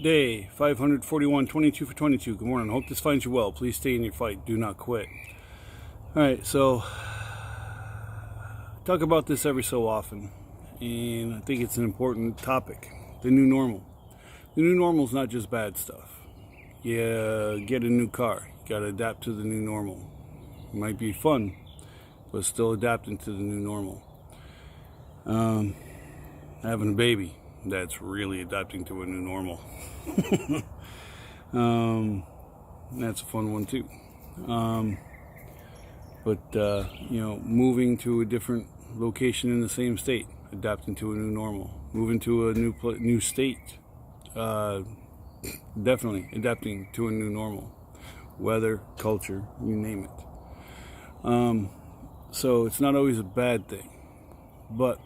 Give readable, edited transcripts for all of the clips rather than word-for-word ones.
Day 541, 22 for 22. Good morning. Hope this finds you well. Please stay in your fight. Do not quit. Alright, so talk about this every so often, and I think it's an important topic. The new normal. The new normal is not just bad stuff. You get a new car. You got to adapt to the new normal. It might be fun, but still adapting to the new normal. Having a baby. That's really adapting to a new normal. That's a fun one too. Moving to a different location in the same state, adapting to a new normal. Moving to a new state, definitely adapting to a new normal. Weather, culture, you name it. So it's not always a bad thing, but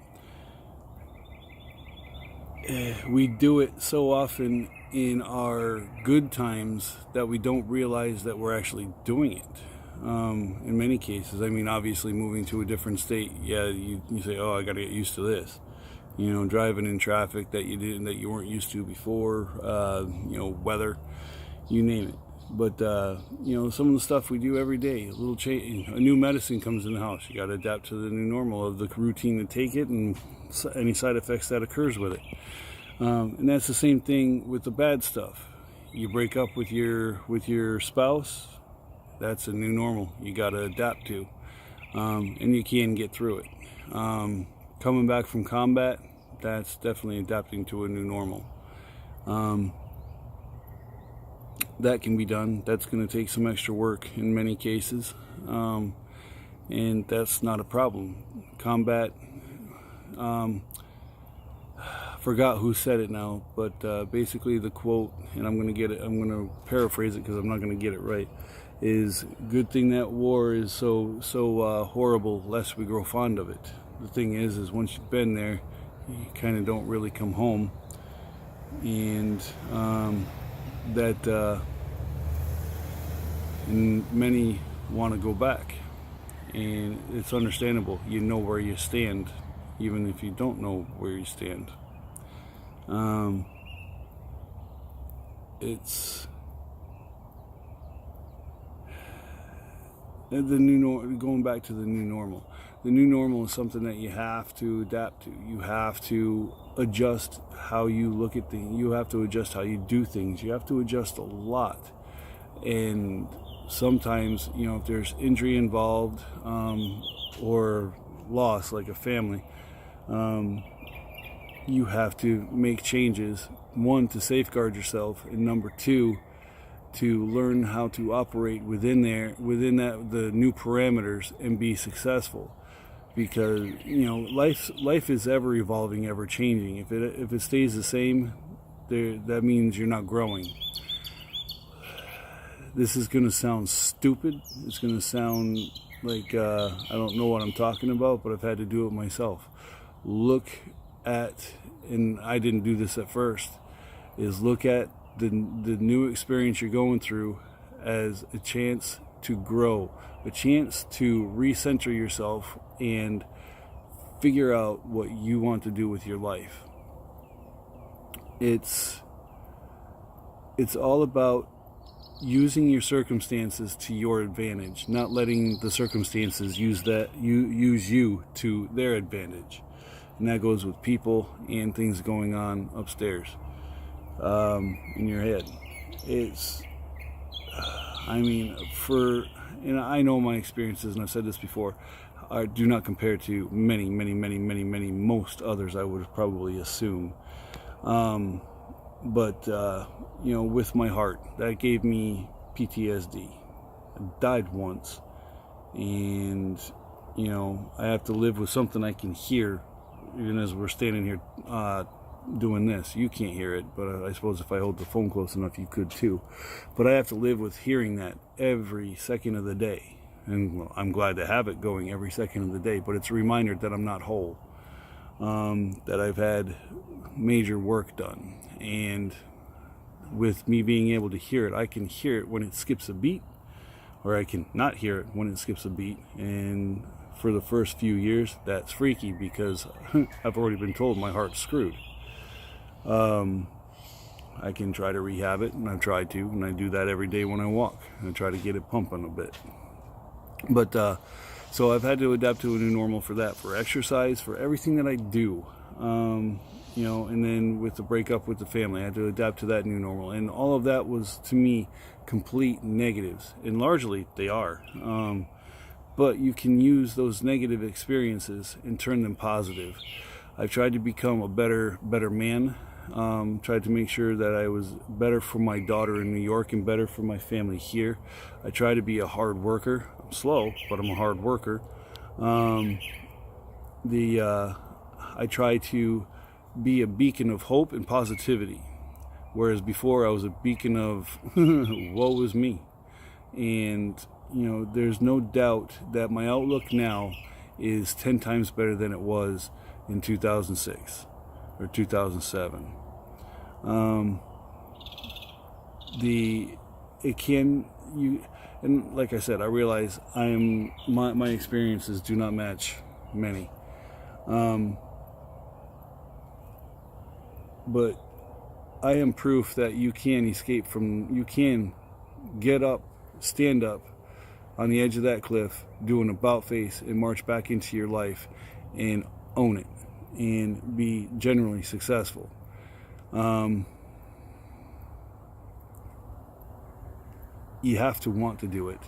we do it so often in our good times that we don't realize that we're actually doing it. In many cases, I mean, obviously moving to a different state, you say, oh, I got to get used to this. Driving in traffic that you weren't used to before, weather, you name it. But, some of the stuff we do every day, a little change, a new medicine comes in the house. You got to adapt to the new normal of the routine to take it and any side effects that occurs with it. And that's the same thing with the bad stuff. You break up with your spouse, that's a new normal you got to adapt to. And you can get through it. Coming back from combat, that's definitely adapting to a new normal. That can be done. That's going to take some extra work in many cases, and that's not a problem. Combat, forgot who said it now, but basically the quote, and I'm going to paraphrase it because I'm not going to get it right, is good thing that war is so horrible lest we grow fond of it. The thing is once you've been there, you kind of don't really come home, and and many want to go back, and it's understandable. You know where you stand, even if you don't know where you stand. It's going back to the new normal. The new normal is something that you have to adapt to. You have to adjust how you look at things. You have to adjust how you do things. You have to adjust a lot. And sometimes, if there's injury involved, or loss, like a family, you have to make changes. One, to safeguard yourself, and number two, to learn how to operate within the new parameters and be successful. Because life is ever evolving, ever changing. If it stays the same, that means you're not growing. This is going to sound stupid. It's going to sound like I don't know what I'm talking about, but I've had to do it myself. Look at, and I didn't do this at first, is look at the new experience you're going through as a chance to grow, a chance to recenter yourself and figure out what you want to do with your life. It's all about using your circumstances to your advantage, not letting the circumstances use you to their advantage. And that goes with people and things going on upstairs, in your head. And I know my experiences, and I've said this before, do not compare to many, most others, I would probably assume. With my heart, that gave me PTSD. I died once, and I have to live with something I can hear. Even as we're standing here doing this, you can't hear it, but I suppose if I hold the phone close enough, you could too. But I have to live with hearing that every second of the day, and I'm glad to have it going every second of the day. But it's a reminder that I'm not whole, that I've had major work done, and with me being able to hear it, I can hear it when it skips a beat, or I can not hear it when it skips a beat. And for the first few years, that's freaky because I've already been told my heart's screwed. I can try to rehab it, and I've tried to, and I do that every day when I walk. I try to get it pumping a bit. But so I've had to adapt to a new normal for that, for exercise, for everything that I do. You know, and then with the breakup with the family, I had to adapt to that new normal, and all of that was, to me, complete negatives, and largely they are. But you can use those negative experiences and turn them positive. I've tried to become a better man. Tried to make sure that I was better for my daughter in New York and better for my family here. I try to be a hard worker. I'm slow, but I'm a hard worker. I try to be a beacon of hope and positivity, whereas before I was a beacon of woe is me. And you know, there's no doubt that my outlook now is 10 times better than it was in 2006 or 2007. And like I said, I realize my experiences do not match many. But I am proof that you can you can get up, stand up on the edge of that cliff, do an about face, and march back into your life and own it and be generally successful. You have to want to do it.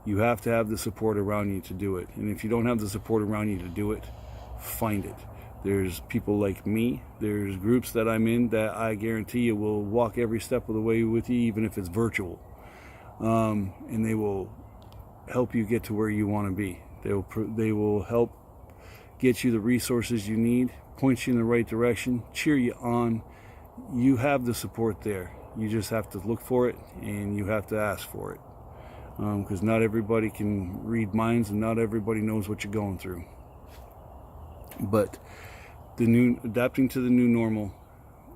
You have to have the support around you to do it. And if you don't have the support around you to do it, find it. There's people like me. There's groups that I'm in that I guarantee you will walk every step of the way with you, even if it's virtual. And they will help you get to where you want to be. They will help get you the resources you need, point you in the right direction, cheer you on. You have the support there. You just have to look for it, and you have to ask for it. Because not everybody can read minds, and not everybody knows what you're going through. But adapting to the new normal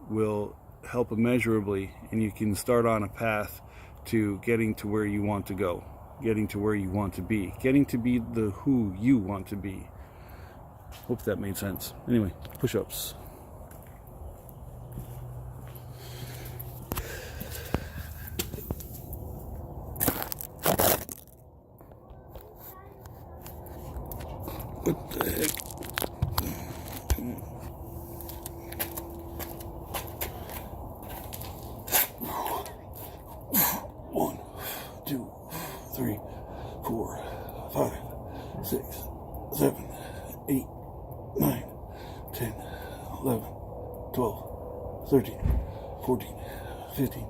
will help immeasurably, and you can start on a path to getting to where you want to go, getting to where you want to be, getting to be the who you want to be. Hope that made sense. Anyway, push-ups. What the heck? 1, 2, 3, 4, 5, 6, 7, 8, 9, 10, 11, 12, 13, 14, 15,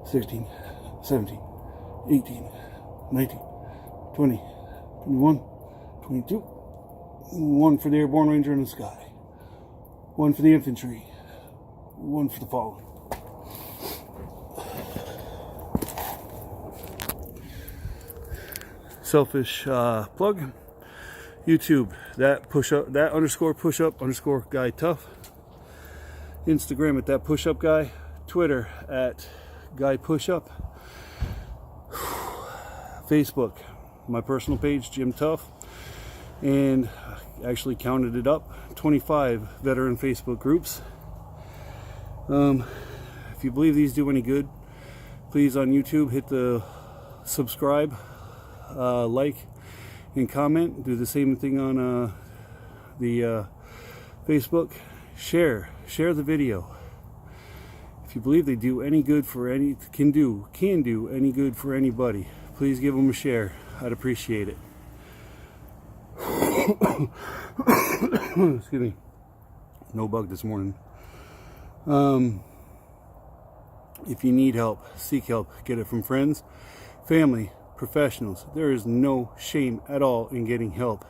16, 17, 18, 19, 20, 21, 22. 1 for the airborne ranger in the sky. 1 for the infantry. 1 for the fallen. Selfish plug. YouTube, that _push up guy tough. Instagram at that push up guy. Twitter at guy push up. Facebook, my personal page, Jim Tough. And actually counted it up, 25 veteran Facebook groups. If you believe these do any good, please on YouTube hit the subscribe, like, and comment. Do the same thing on the Facebook. Share the video. If you believe they do any good for can do any good for anybody, please give them a share. I'd appreciate it. Excuse me. No bug this morning. If you need help, seek help. Get it from friends, family, professionals. There is no shame at all in getting help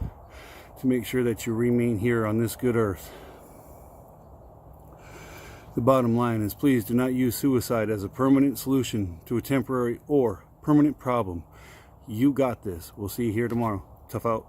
to make sure that you remain here on this good earth. The bottom line is, please do not use suicide as a permanent solution to a temporary or permanent problem. You got this. We'll see you here tomorrow. Tough out.